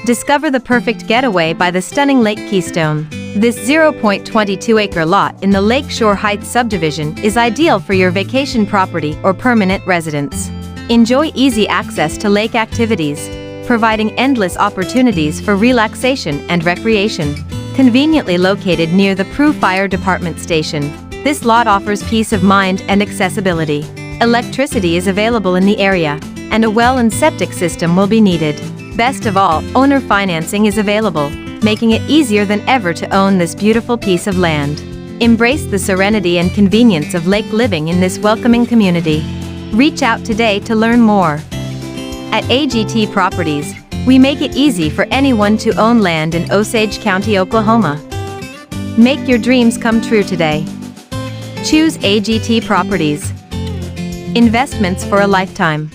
Discover the perfect getaway by the stunning Lake Keystone. This 0.22-acre lot in the Lakeshore Heights subdivision is ideal for your vacation property or permanent residence. Enjoy easy access to lake activities, providing endless opportunities for relaxation and recreation. Conveniently located near the Prue Fire Department Station, this lot offers peace of mind and accessibility. Electricity is available in the area, and a well and septic system will be needed. Best of all, owner financing is available, making it easier than ever to own this beautiful piece of land. Embrace the serenity and convenience of lake living in this welcoming community. Reach out today to learn more. At AGT Properties, we make it easy for anyone to own land in Osage County, Oklahoma. Make your dreams come true today. Choose AGT Properties. Investments for a lifetime.